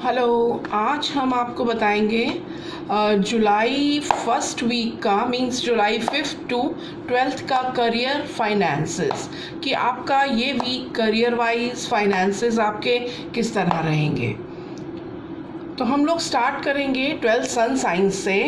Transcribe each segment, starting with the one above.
Hello. आज हम आपको बताएंगे जुलाई फर्स्ट वीक का मींस जुलाई 5th टू 12th का करियर फाइनेंसेस कि आपका ये वीक करियर वाइज फाइनेंसेस आपके किस तरह रहेंगे। तो हम लोग स्टार्ट करेंगे 12th सन साइंस से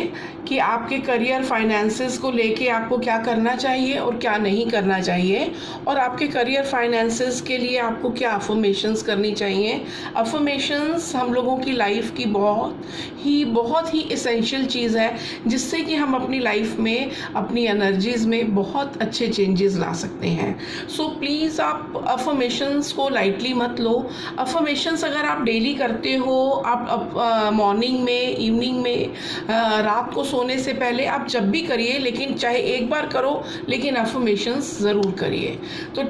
कि आपके करियर फाइनेंसेस को लेके आपको क्या करना चाहिए और क्या नहीं करना चाहिए, और आपके करियर फाइनेंसेस के लिए आपको क्या अफर्मेशंस करनी चाहिए। अफर्मेशंस हम लोगों की लाइफ की बहुत ही इसेंशियल चीज़ है, जिससे कि हम अपनी लाइफ में अपनी एनर्जीज़ में बहुत अच्छे चेंजेस ला सकते हैं। सो प्लीज़ आप अफर्मेशंस को लाइटली मत लो। अफर्मेशंस अगर आप डेली करते हो, आप मॉर्निंग में, इवनिंग में, रात को सोने से पहले आप जब भी करिए, लेकिन चाहे एक बार करो लेकिन अफर्मेशंस ज़रूर करिए। तो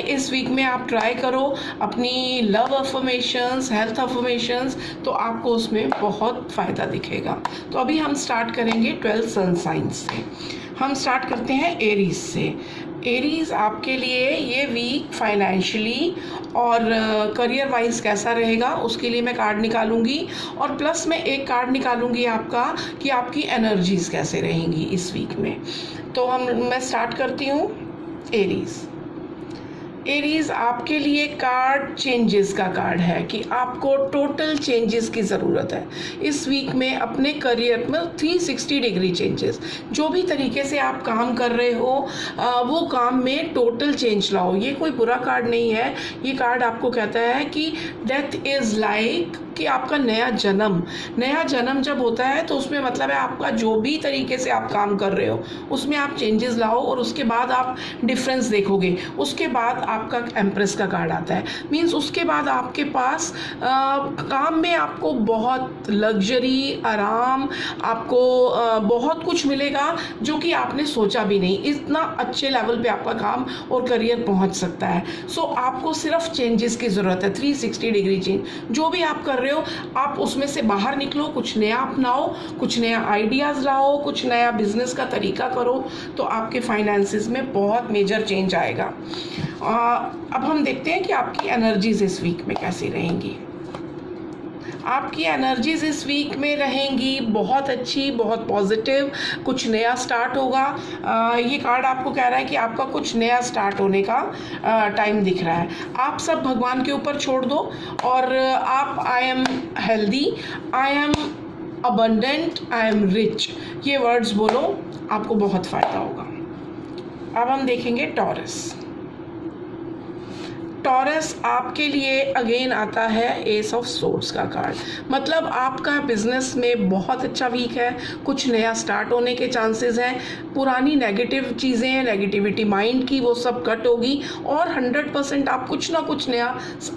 इस वीक में आप ट्राई करो अपनी लव अफर्मेशंस, हेल्थ अफर्मेशंस, तो आपको उसमें बहुत फ़ायदा दिखेगा। तो अभी हम स्टार्ट करेंगे 12th सन साइंस से। हम स्टार्ट करते हैं एरीज से। एरीज आपके लिए ये वीक फाइनेंशियली और करियर वाइज कैसा रहेगा, उसके लिए मैं कार्ड निकालूंगी, और प्लस मैं एक कार्ड निकालूंगी आपका कि आपकी एनर्जीज कैसे रहेंगी इस वीक में। तो मैं स्टार्ट करती हूँ एरीज। एरीज आपके लिए कार्ड चेंजेस का कार्ड है कि आपको टोटल चेंजेस की ज़रूरत है इस वीक में अपने करियर में। 360 डिग्री चेंजेस, जो भी तरीके से आप काम कर रहे हो वो काम में टोटल चेंज लाओ। ये कोई बुरा कार्ड नहीं है। ये कार्ड आपको कहता है कि डेथ इज़ लाइक कि आपका नया जन्म जब होता है तो उसमें मतलब है आपका जो भी तरीके से आप काम कर रहे हो उसमें आप चेंजेस लाओ, और उसके बाद आप डिफरेंस देखोगे। उसके बाद आपका एम्प्रेस का कार्ड आता है, मींस उसके बाद आपके पास काम में आपको बहुत लग्जरी, आराम, आपको बहुत कुछ मिलेगा जो कि आपने सोचा भी नहीं। इतना अच्छे लेवल पे आपका काम और करियर पहुंच सकता है। सो आपको सिर्फ चेंजेस की ज़रूरत है, 360 डिग्री चेंज। जो भी आप कर रहे हो आप उसमें से बाहर निकलो, कुछ नया अपनाओ, कुछ नया आइडियाज़ लाओ, कुछ नया बिजनेस का तरीका करो, तो आपके फाइनेंसेस में बहुत मेजर चेंज आएगा। अब हम देखते हैं कि आपकी एनर्जीज इस वीक में कैसी रहेंगी। आपकी एनर्जीज इस वीक में रहेंगी बहुत अच्छी, बहुत पॉजिटिव। कुछ नया स्टार्ट होगा। ये कार्ड आपको कह रहा है कि आपका कुछ नया स्टार्ट होने का टाइम दिख रहा है। आप सब भगवान के ऊपर छोड़ दो और आप I am healthy, I am abundant, I am rich, ये वर्ड्स बोलो, आपको बहुत फ़ायदा होगा। अब हम देखेंगे टॉरस आपके लिए अगेन आता है एस ऑफ सोर्ड्स का कार्ड। मतलब आपका बिजनेस में बहुत अच्छा वीक है। कुछ नया स्टार्ट होने के चांसेस हैं। पुरानी नेगेटिव चीज़ें, नेगेटिविटी माइंड की, वो सब कट होगी, और 100% आप कुछ ना कुछ नया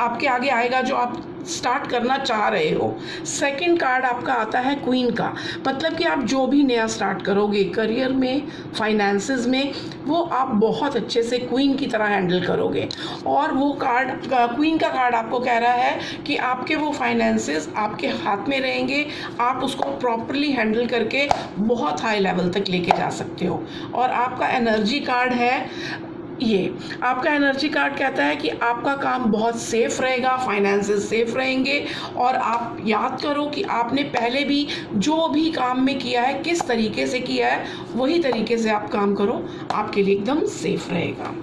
आपके आगे आएगा जो आप स्टार्ट करना चाह रहे हो। सेकंड कार्ड आपका आता है क्वीन का। मतलब कि आप जो भी नया स्टार्ट करोगे करियर में, फाइनेंसेस में, वो आप बहुत अच्छे से क्वीन की तरह हैंडल करोगे। और वो कार्ड, क्वीन का कार्ड आपको कह रहा है कि आपके वो फाइनेंसेस आपके हाथ में रहेंगे। आप उसको प्रॉपरली हैंडल करके बहुत हाई लेवल तक लेके जा सकते हो। और आपका एनर्जी कार्ड है, ये आपका एनर्जी कार्ड कहता है कि आपका काम बहुत सेफ रहेगा, फाइनेंसेस सेफ रहेंगे। और आप याद करो कि आपने पहले भी जो भी काम में किया है किस तरीके से किया है, वही तरीके से आप काम करो, आपके लिए एकदम सेफ रहेगा।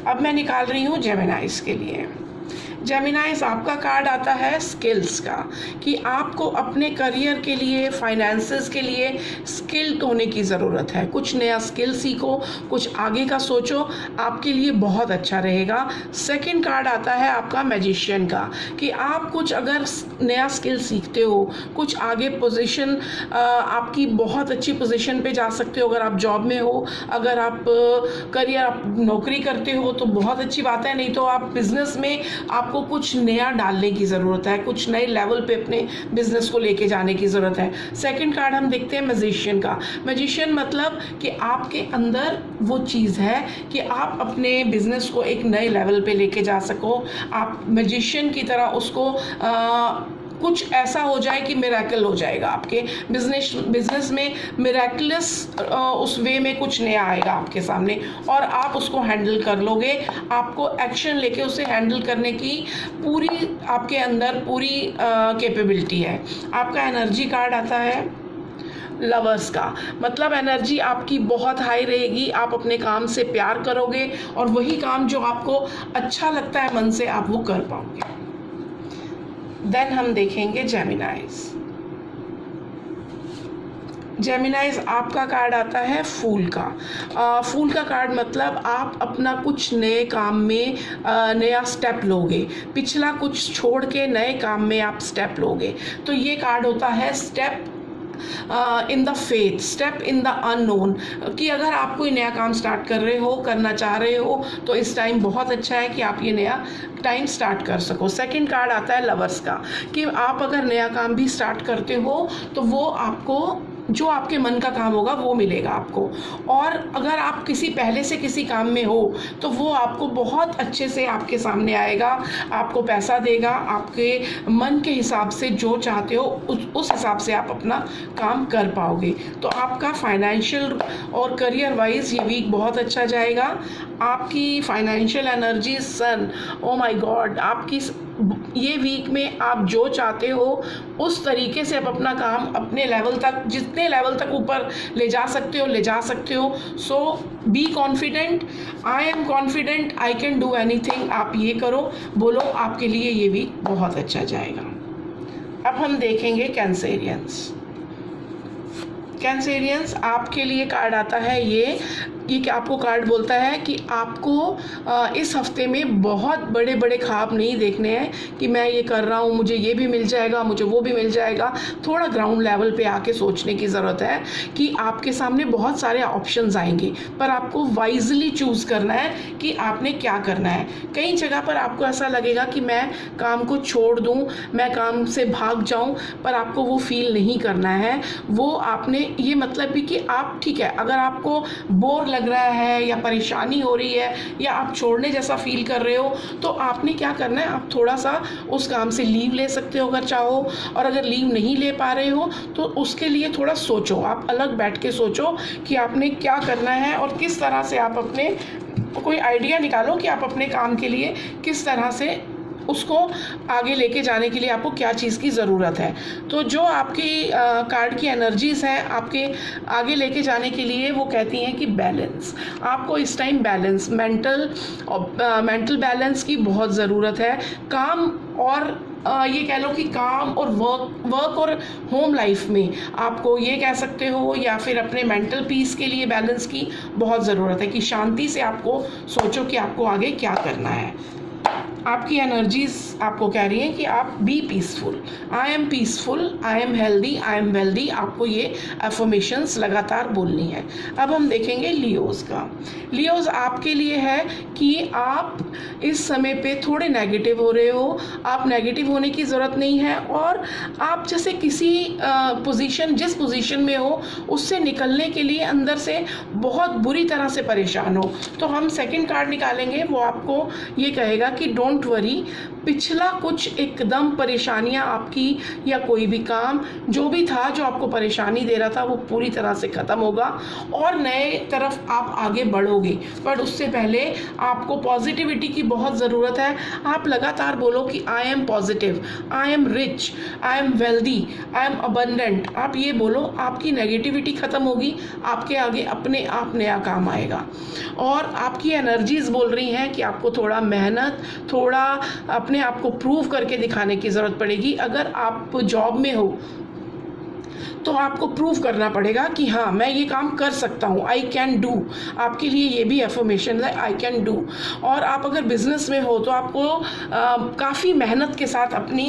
अब मैं निकाल रही हूँ जेमिनाइज के लिए। जेमिनाइज आपका कार्ड आता है स्किल्स का, कि आपको अपने करियर के लिए, फाइनेंसेस के लिए स्किल्ड होने की ज़रूरत है। कुछ नया स्किल सीखो, कुछ आगे का सोचो, आपके लिए बहुत अच्छा रहेगा। सेकंड कार्ड आता है आपका मैजिशियन का, कि आप कुछ अगर नया स्किल सीखते हो, कुछ आगे पोजीशन, आपकी बहुत अच्छी पोजीशन पे जा सकते हो। अगर आप जॉब में हो, अगर आप नौकरी करते हो तो बहुत अच्छी बात है, नहीं तो आप बिजनेस में आपको कुछ नया डालने की ज़रूरत है, कुछ नए लेवल पे अपने बिजनेस को लेके जाने की ज़रूरत है। सेकंड कार्ड हम देखते हैं मैजिशियन का। मैजिशियन मतलब कि आपके अंदर वो चीज़ है कि आप अपने बिजनेस को एक नए लेवल पे लेके जा सको। आप मैजिशियन की तरह उसको कुछ ऐसा हो जाए कि मिरेकल हो जाएगा आपके बिजनेस में, मिरेकलस उस वे में कुछ नया आएगा आपके सामने और आप उसको हैंडल कर लोगे। आपको एक्शन लेके उसे हैंडल करने की पूरी आपके अंदर पूरी कैपेबिलिटी है। आपका एनर्जी कार्ड आता है लवर्स का, मतलब एनर्जी आपकी बहुत हाई रहेगी, आप अपने काम से प्यार करोगे और वही काम जो आपको अच्छा लगता है मन से आप वो कर पाओगे। देन हम देखेंगे जेमिनाइज आपका कार्ड आता है फूल का। फूल का कार्ड मतलब आप अपना कुछ नए काम में नया स्टेप लोगे, पिछला कुछ छोड़ के नए काम में आप स्टेप लोगे। तो ये कार्ड होता है step in the faith, step in the unknown, कि अगर आप कोई नया काम स्टार्ट कर रहे हो, करना चाह रहे हो, तो इस टाइम बहुत अच्छा है कि आप ये नया टाइम स्टार्ट कर सको। सेकंड कार्ड आता है लवर्स का, कि आप अगर नया काम भी स्टार्ट करते हो तो वो आपको जो आपके मन का काम होगा वो मिलेगा आपको, और अगर आप पहले से किसी काम में हो तो वो आपको बहुत अच्छे से आपके सामने आएगा, आपको पैसा देगा, आपके मन के हिसाब से जो चाहते हो उस हिसाब से आप अपना काम कर पाओगे। तो आपका फाइनेंशियल और करियर वाइज ये वीक बहुत अच्छा जाएगा। आपकी financial energy sun, oh my god, आपकी ये वीक में आप जो चाहते हो उस तरीके से आप अपना काम अपने लेवल तक, जितने लेवल तक ऊपर ले जा सकते हो। So be confident, I am confident, I can do anything. आप ये करो, बोलो, आपके लिए ये वीक बहुत अच्छा जाएगा। अब हम देखेंगे कैंसेरियंस आपके लिए कार्ड आता है ये आपको कार्ड बोलता है कि आपको इस हफ्ते में बहुत बड़े बड़े ख्वाब नहीं देखने हैं कि मैं ये कर रहा हूँ, मुझे ये भी मिल जाएगा, मुझे वो भी मिल जाएगा। थोड़ा ग्राउंड लेवल पे आके सोचने की ज़रूरत है कि आपके सामने बहुत सारे ऑप्शंस आएंगे, पर आपको वाइजली चूज़ करना है कि आपने क्या करना है। कई जगह पर आपको ऐसा लगेगा कि मैं काम को छोड़ दूँ, मैं काम से भाग जाऊँ, पर आपको वो फील नहीं करना है। वो आपने ये मतलब भी कि आप, ठीक है, अगर आपको बोर लग रहा है या परेशानी हो रही है या आप छोड़ने जैसा फील कर रहे हो, तो आपने क्या करना है, आप थोड़ा सा उस काम से लीव ले सकते हो अगर चाहो, और अगर लीव नहीं ले पा रहे हो तो उसके लिए थोड़ा सोचो, आप अलग बैठ के सोचो कि आपने क्या करना है और किस तरह से आप अपने कोई आइडिया निकालो कि आप अपने काम के लिए किस तरह से उसको आगे लेके जाने के लिए आपको क्या चीज़ की ज़रूरत है। तो जो आपकी कार्ड की एनर्जीज़ हैं आपके आगे लेके जाने के लिए, वो कहती हैं कि बैलेंस, आपको इस टाइम बैलेंस, मेंटल बैलेंस की बहुत ज़रूरत है। काम और ये कह लो कि काम और वर्क और होम लाइफ में आपको ये कह सकते हो, या फिर अपने मेंटल पीस के लिए बैलेंस की बहुत ज़रूरत है कि शांति से आपको सोचो कि आपको आगे क्या करना है। आपकी एनर्जीज आपको कह रही हैं कि आप be peaceful, I am peaceful, I am healthy, I am wealthy. आपको ये अफर्मेशंस लगातार बोलनी है। अब हम देखेंगे लियोज़ का। लियोज़ आपके लिए है कि आप इस समय पे थोड़े नेगेटिव हो रहे हो। आप नेगेटिव होने की ज़रूरत नहीं है, और आप जैसे किसी जिस पोजीशन में हो उससे निकलने के लिए अंदर से बहुत बुरी तरह से परेशान हो। तो हम सेकंड कार्ड निकालेंगे, वो आपको ये कहेगा कि डोंट वरी, पिछला कुछ एकदम परेशानियां आपकी या कोई भी काम जो भी था जो आपको परेशानी दे रहा था वो पूरी तरह से ख़त्म होगा और नए तरफ आप आगे बढ़ोगे। पर उससे पहले आपको पॉजिटिविटी की बहुत ज़रूरत है। आप लगातार बोलो कि I am positive, I am rich, I am wealthy, I am abundant. आप ये बोलो, आपकी नेगेटिविटी ख़त्म होगी, आपके आगे अपने आप नया काम आएगा। और आपकी एनर्जीज़ बोल रही हैं कि आपको थोड़ा मेहनत, थोड़ा अपने आप को प्रूव करके दिखाने की ज़रूरत पड़ेगी। अगर आप जॉब में हो तो आपको प्रूव करना पड़ेगा कि हाँ, मैं ये काम कर सकता हूँ, आई कैन डू। आपके लिए ये भी एफर्मेशन है, आई कैन डू। और आप अगर बिजनेस में हो तो आपको काफ़ी मेहनत के साथ अपनी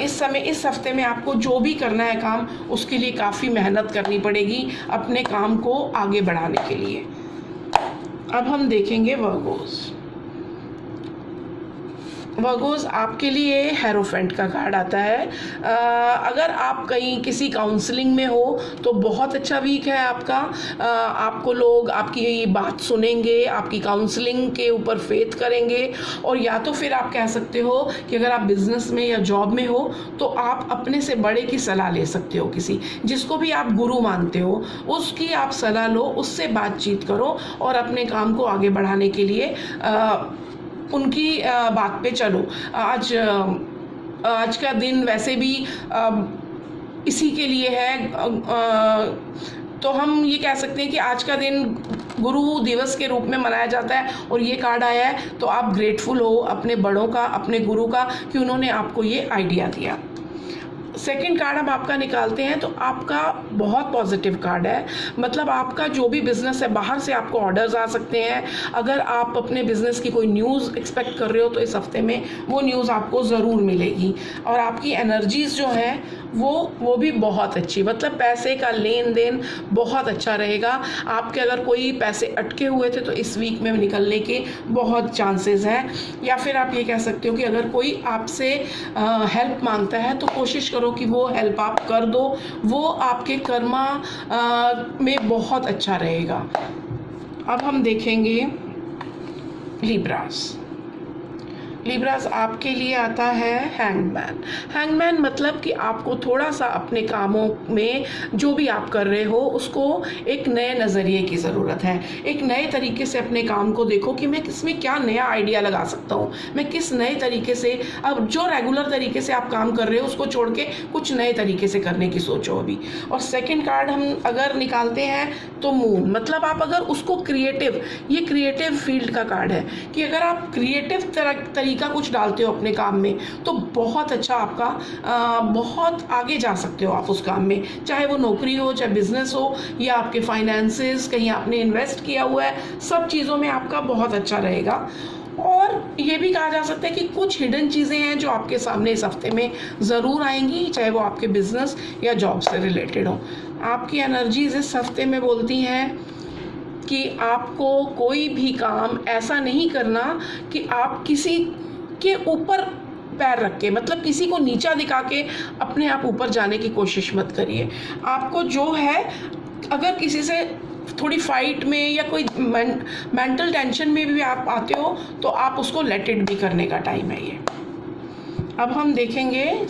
इस हफ्ते में आपको जो भी करना है काम, उसके लिए काफ़ी मेहनत करनी पड़ेगी अपने काम को आगे बढ़ाने के लिए। अब हम देखेंगे वर्गोस। वर्गोस आपके लिए हेरोफेंट का कार्ड आता है। अगर आप कहीं किसी काउंसलिंग में हो तो बहुत अच्छा वीक है आपका। आपको लोग आपकी बात सुनेंगे, आपकी काउंसलिंग के ऊपर फेथ करेंगे। और या तो फिर आप कह सकते हो कि अगर आप बिजनेस में या जॉब में हो तो आप अपने से बड़े की सलाह ले सकते हो, किसी जिसको भी आप गुरु मानते हो उसकी आप सलाह लो, उससे बातचीत करो और अपने काम को आगे बढ़ाने के लिए उनकी बात पे चलो। आज का दिन वैसे भी इसी के लिए है, तो हम ये कह सकते हैं कि आज का दिन गुरु दिवस के रूप में मनाया जाता है। और ये कार्ड आया है तो आप ग्रेटफुल हो अपने बड़ों का, अपने गुरु का, कि उन्होंने आपको ये आइडिया दिया। सेकंड कार्ड हम आपका निकालते हैं तो आपका बहुत पॉजिटिव कार्ड है। मतलब आपका जो भी बिजनेस है, बाहर से आपको ऑर्डर्स आ सकते हैं। अगर आप अपने बिजनेस की कोई न्यूज़ एक्सपेक्ट कर रहे हो तो इस हफ्ते में वो न्यूज़ आपको ज़रूर मिलेगी। और आपकी एनर्जीज़ जो हैं वो भी बहुत अच्छी, मतलब पैसे का लेन देन बहुत अच्छा रहेगा। आपके अगर कोई पैसे अटके हुए थे तो इस वीक में निकलने के बहुत चांसेस हैं। या फिर आप ये कह सकते हो कि अगर कोई आपसे हेल्प मांगता है तो कोशिश करो कि वो हेल्प आप कर दो, वो आपके कर्मा में बहुत अच्छा रहेगा। अब हम देखेंगे लिब्रास आपके लिए आता है हैंगमैन मतलब कि आपको थोड़ा सा अपने कामों में जो भी आप कर रहे हो उसको एक नए नज़रिए की ज़रूरत है। एक नए तरीके से अपने काम को देखो कि मैं इसमें क्या नया आइडिया लगा सकता हूँ, मैं किस नए तरीके से, अब जो रेगुलर तरीके से आप काम कर रहे हो उसको छोड़ के कुछ नए तरीके से करने की सोचो अभी। और सेकेंड कार्ड हम अगर निकालते हैं तो मून, मतलब आप अगर उसको ये क्रिएटिव फील्ड का कार्ड है कि अगर आप क्रिएटिव तरीका कुछ डालते हो अपने काम में तो बहुत अच्छा आपका बहुत आगे जा सकते हो आप उस काम में, चाहे वो नौकरी हो, चाहे बिजनेस हो, या आपके फाइनेंसेस, कहीं आपने इन्वेस्ट किया हुआ है, सब चीज़ों में आपका बहुत अच्छा रहेगा। और ये भी कहा जा सकता है कि कुछ हिडन चीज़ें हैं जो आपके सामने इस हफ्ते में ज़रूर आएंगी, चाहे वो आपके बिजनेस या जॉब से रिलेटेड हो। आपकी एनर्जीज इस हफ्ते में बोलती हैं कि आपको कोई भी काम ऐसा नहीं करना कि आप किसी के ऊपर पैर रख के, मतलब किसी को नीचा दिखा के अपने आप ऊपर जाने की कोशिश मत करिए। आपको जो है, अगर किसी से थोड़ी फाइट में या कोई मेंटल टेंशन में भी आप आते हो तो आप उसको लेट इट भी करने का टाइम है ये। अब हम देखेंगे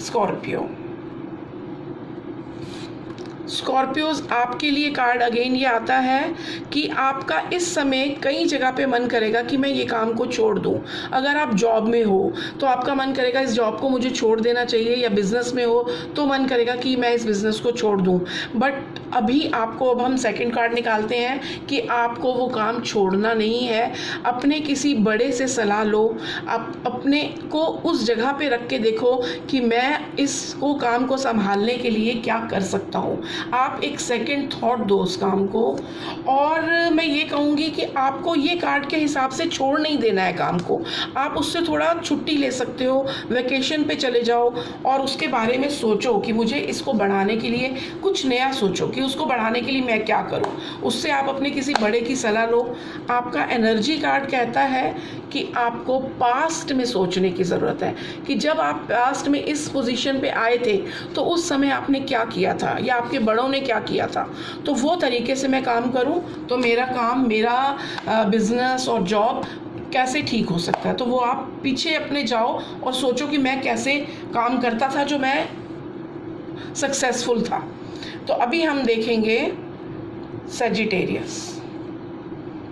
स्कॉर्पियोज आपके लिए कार्ड अगेन ये आता है कि आपका इस समय कई जगह पे मन करेगा कि मैं ये काम को छोड़ दूं। अगर आप जॉब में हो तो आपका मन करेगा इस जॉब को मुझे छोड़ देना चाहिए, या बिजनेस में हो तो मन करेगा कि मैं इस बिजनेस को छोड़ दूं। बट अभी आपको, अब हम सेकंड कार्ड निकालते हैं कि आपको वो काम छोड़ना नहीं है। अपने किसी बड़े से सलाह लो, आप अपने को उस जगह पे रख के देखो कि मैं इसको काम को संभालने के लिए क्या कर सकता हूँ। आप एक सेकंड थॉट दो उस काम को। और मैं ये कहूँगी कि आपको ये कार्ड के हिसाब से छोड़ नहीं देना है काम को। आप उससे थोड़ा छुट्टी ले सकते हो, वेकेशन पे चले जाओ और उसके बारे में सोचो कि मुझे इसको बढ़ाने के लिए कुछ नया सोचो कि उसको बढ़ाने के लिए मैं क्या करूं। उससे आप अपने किसी बड़े की सलाह लो। आपका एनर्जी कार्ड कहता है कि आपको पास्ट में सोचने की ज़रूरत है कि जब आप पास्ट में इस पोजीशन पे आए थे तो उस समय आपने क्या किया था या आपके बड़ों ने क्या किया था, तो वो तरीके से मैं काम करूं तो मेरा काम, मेरा बिजनेस और जॉब कैसे ठीक हो सकता है। तो वो आप पीछे अपने जाओ और सोचो कि मैं कैसे काम करता था जो मैं सक्सेसफुल था। तो अभी हम देखेंगे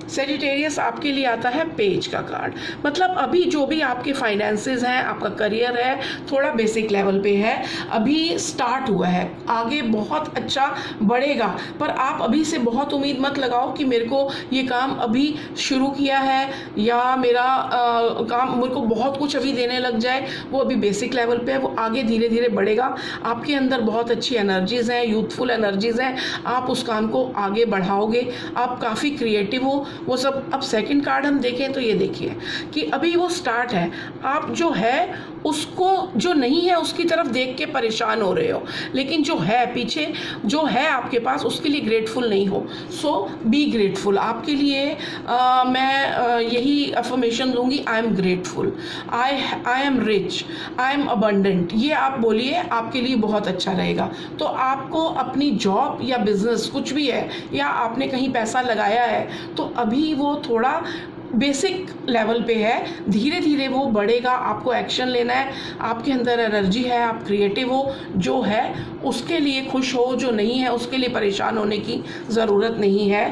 सेजिटेरियस आपके लिए आता है पेज का कार्ड। मतलब अभी जो भी आपके फाइनेंसेस हैं, आपका करियर है, थोड़ा बेसिक लेवल पे है, अभी स्टार्ट हुआ है, आगे बहुत अच्छा बढ़ेगा। पर आप अभी से बहुत उम्मीद मत लगाओ कि मेरे को ये काम अभी शुरू किया है या मेरा काम मेरे को बहुत कुछ अभी देने लग जाए। वो अभी बेसिक लेवल पे है, वो आगे धीरे धीरे बढ़ेगा। आपके अंदर बहुत अच्छी एनर्जीज़ हैं, यूथफुल एनर्जीज़ हैं, आप उस काम को आगे बढ़ाओगे। आप काफ़ी क्रिएटिव हो, वो सब। अब सेकंड कार्ड हम देखें तो ये देखिए कि अभी वो स्टार्ट है, आप जो है उसको, जो नहीं है उसकी तरफ देख के परेशान हो रहे हो, लेकिन जो है पीछे, जो है आपके पास, उसके लिए ग्रेटफुल नहीं हो। So be grateful. आपके लिए मैं यही अफर्मेशन दूंगी, I am grateful, I am rich, I am abundant. ये आप बोलिए, आपके लिए बहुत अच्छा रहेगा। तो आपको अपनी जॉब या बिजनेस कुछ भी है, या आपने कहीं पैसा लगाया है, तो अभी वो थोड़ा बेसिक लेवल पे है, धीरे धीरे वो बढ़ेगा। आपको एक्शन लेना है, आपके अंदर एनर्जी है, आप क्रिएटिव हो, जो है उसके लिए खुश हो, जो नहीं है उसके लिए परेशान होने की ज़रूरत नहीं है।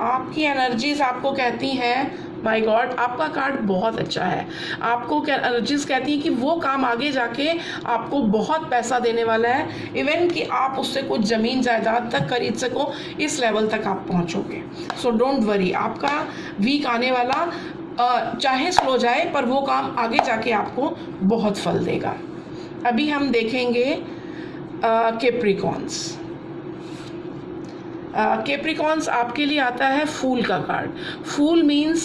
आपकी एनर्जीज आपको कहती हैं, माय गॉड, आपका कार्ड बहुत अच्छा है। आपको क्या एनर्जीज कहती हैं कि वो काम आगे जाके आपको बहुत पैसा देने वाला है, इवन कि आप उससे कुछ ज़मीन जायदाद तक खरीद सको, इस लेवल तक आप पहुंचोगे। सो डोंट वरी, आपका वीक आने वाला चाहे स्लो जाए, पर वो काम आगे जाके आपको बहुत फल देगा। अभी हम देखेंगे कैप्रिकॉन्स। कैप्रिकॉन्स आपके लिए आता है फूल का card. Fool means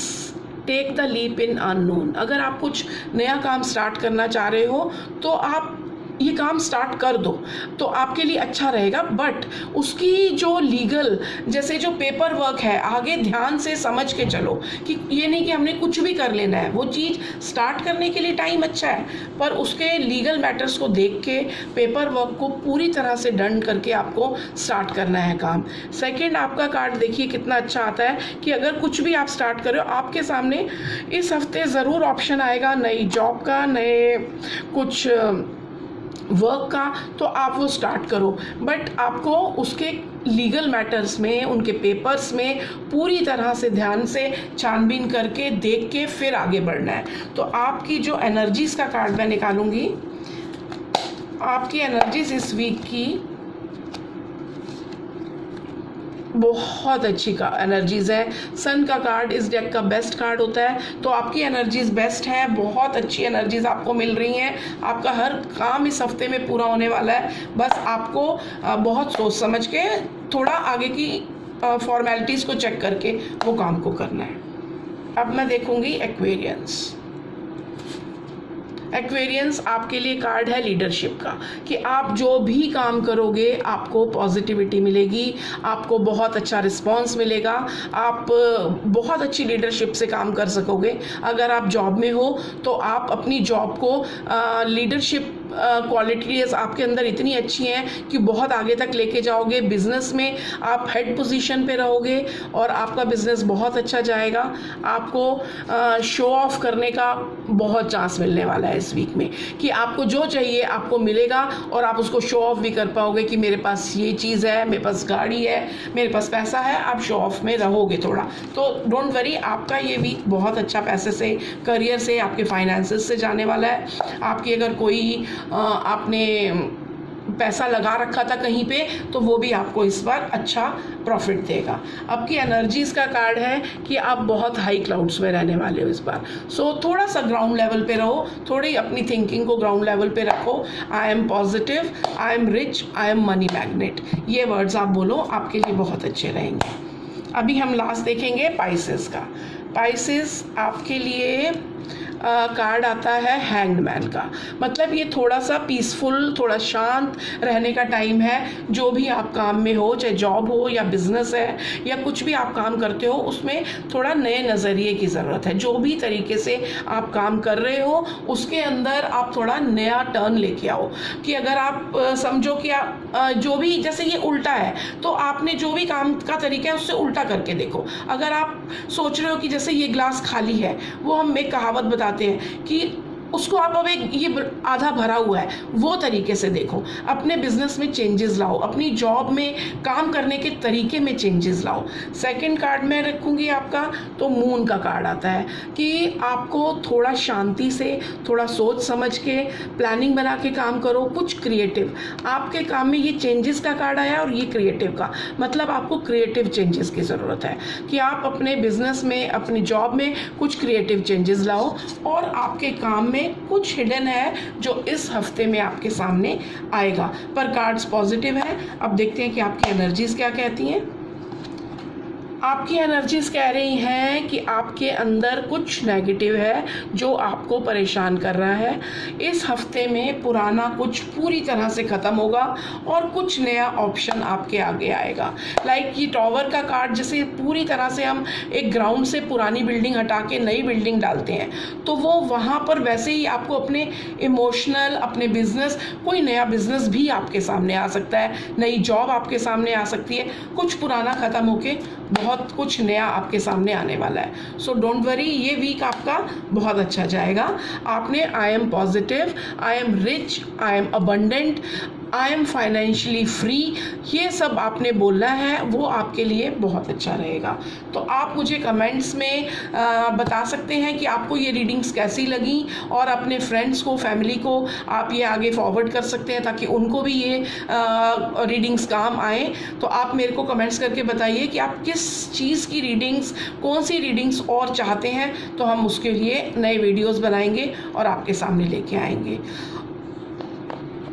take the leap in unknown. अगर आप कुछ नया काम स्टार्ट करना चाह रहे हो तो आप ये काम स्टार्ट कर दो, तो आपके लिए अच्छा रहेगा। बट उसकी जो लीगल, जैसे जो पेपर वर्क है, आगे ध्यान से समझ के चलो, कि ये नहीं कि हमने कुछ भी कर लेना है। वो चीज़ स्टार्ट करने के लिए टाइम अच्छा है, पर उसके लीगल मैटर्स को देख के पेपर वर्क को पूरी तरह से डन करके आपको स्टार्ट करना है काम। सेकेंड, आपका कार्ड देखिए कितना अच्छा आता है कि अगर कुछ भी आप स्टार्ट कर रहे हो, आपके सामने इस हफ्ते ज़रूर ऑप्शन आएगा नई जॉब का, नए कुछ वर्क का, तो आप वो स्टार्ट करो। बट आपको उसके लीगल मैटर्स में, उनके पेपर्स में पूरी तरह से ध्यान से छानबीन करके देख के फिर आगे बढ़ना है। तो आपकी जो एनर्जीज़ का कार्ड मैं निकालूंगी, आपकी एनर्जीज इस वीक की बहुत अच्छी का एनर्जीज़ है। सन का कार्ड इस डेक का बेस्ट कार्ड होता है, तो आपकी एनर्जीज़ बेस्ट है, बहुत अच्छी एनर्जीज़ आपको मिल रही हैं। आपका हर काम इस हफ्ते में पूरा होने वाला है, बस आपको बहुत सोच समझ के थोड़ा आगे की फॉर्मेलिटीज़ को चेक करके वो काम को करना है। अब मैं देखूंगी एक्वेरियंस। एक्वेरियंस आपके लिए कार्ड है लीडरशिप का, कि आप जो भी काम करोगे आपको पॉजिटिविटी मिलेगी, आपको बहुत अच्छा रिस्पांस मिलेगा, आप बहुत अच्छी लीडरशिप से काम कर सकोगे। अगर आप जॉब में हो तो आप अपनी जॉब को लीडरशिप क्वालिटीज़ आपके अंदर इतनी अच्छी हैं कि बहुत आगे तक लेके जाओगे। बिजनेस में आप हेड पोजीशन पे रहोगे और आपका बिजनेस बहुत अच्छा जाएगा। आपको शो ऑफ करने का बहुत चांस मिलने वाला है इस वीक में, कि आपको जो चाहिए आपको मिलेगा और आप उसको शो ऑफ भी कर पाओगे कि मेरे पास ये चीज़ है, मेरे पास गाड़ी है, मेरे पास पैसा है। आप शो ऑफ में रहोगे थोड़ा, तो डोंट वरी, आपका ये वीक बहुत अच्छा पैसे से, करियर से, आपके फाइनेंसेस से जाने वाला है। आपकी अगर कोई आपने पैसा लगा रखा था कहीं पे, तो वो भी आपको इस बार अच्छा प्रॉफिट देगा। आपकी एनर्जीज़ का कार्ड है कि आप बहुत हाई क्लाउड्स में रहने वाले हो इस बार। सो थोड़ा सा ग्राउंड लेवल पे रहो, थोड़ी अपनी थिंकिंग को ग्राउंड लेवल पे रखो। I am positive, I am rich, I am money magnet, ये वर्ड्स आप बोलो, आपके लिए बहुत अच्छे रहेंगे। अभी हम लास्ट देखेंगे पाइसेस का। पाइसेस आपके लिए कार्ड आता है हैंग्ड मैन का। मतलब ये थोड़ा सा पीसफुल, थोड़ा शांत रहने का टाइम है। जो भी आप काम में हो, चाहे जॉब हो या बिजनेस है या कुछ भी आप काम करते हो, उसमें थोड़ा नए नज़रिए की ज़रूरत है। जो भी तरीके से आप काम कर रहे हो उसके अंदर आप थोड़ा नया टर्न लेके आओ। कि अगर आप समझो कि आप जो भी, जैसे ये उल्टा है, तो आपने जो भी काम का तरीका है उससे उल्टा करके देखो। अगर आप सोच रहे हो कि जैसे ये ग्लास खाली है, वो हम एक कहावत बताते हैं कि उसको आप अब एक ये आधा भरा हुआ है, वो तरीके से देखो। अपने बिजनेस में चेंजेस लाओ, अपनी जॉब में काम करने के तरीके में चेंजेस लाओ। सेकंड कार्ड में रखूंगी आपका, तो मून का कार्ड आता है कि आपको थोड़ा शांति से, थोड़ा सोच समझ के प्लानिंग बना के काम करो, कुछ क्रिएटिव। आपके काम में ये चेंजेस का कार्ड आया और ये क्रिएटिव का, मतलब आपको क्रिएटिव चेंजेस की ज़रूरत है कि आप अपने बिजनेस में, अपनी जॉब में कुछ क्रिएटिव चेंजेस लाओ। और आपके काम में कुछ हिडन है जो इस हफ्ते में आपके सामने आएगा, पर कार्ड्स पॉजिटिव है। अब देखते हैं कि आपकी एनर्जीज क्या कहती हैं। आपकी एनर्जीज कह रही हैं कि आपके अंदर कुछ नेगेटिव है जो आपको परेशान कर रहा है। इस हफ्ते में पुराना कुछ पूरी तरह से ख़त्म होगा और कुछ नया ऑप्शन आपके आगे आएगा। लाइक ये टॉवर का कार्ड, जैसे पूरी तरह से हम एक ग्राउंड से पुरानी बिल्डिंग हटा के नई बिल्डिंग डालते हैं, तो वो वहाँ पर वैसे ही आपको अपने इमोशनल, अपने बिजनेस, कोई नया बिजनेस भी आपके सामने आ सकता है, नई जॉब आपके सामने आ सकती है, कुछ पुराना ख़त्म होके बहुत कुछ नया आपके सामने आने वाला है। सो डोंट वरी, ये वीक आपका बहुत अच्छा जाएगा। आपने I am positive, I am rich, I am abundant, I am financially free, ये सब आपने बोलना है, वो आपके लिए बहुत अच्छा रहेगा। तो आप मुझे कमेंट्स में बता सकते हैं कि आपको ये रीडिंग्स कैसी लगी, और अपने फ्रेंड्स को, फैमिली को आप ये आगे फॉरवर्ड कर सकते हैं ताकि उनको भी ये रीडिंग्स काम आए। तो आप मेरे को कमेंट्स करके बताइए कि आप किस चीज़ की रीडिंग्स, कौन सी रीडिंग्स और चाहते हैं, तो हम उसके लिए नए वीडियोस बनाएंगे और आपके सामने लेके आएंगे।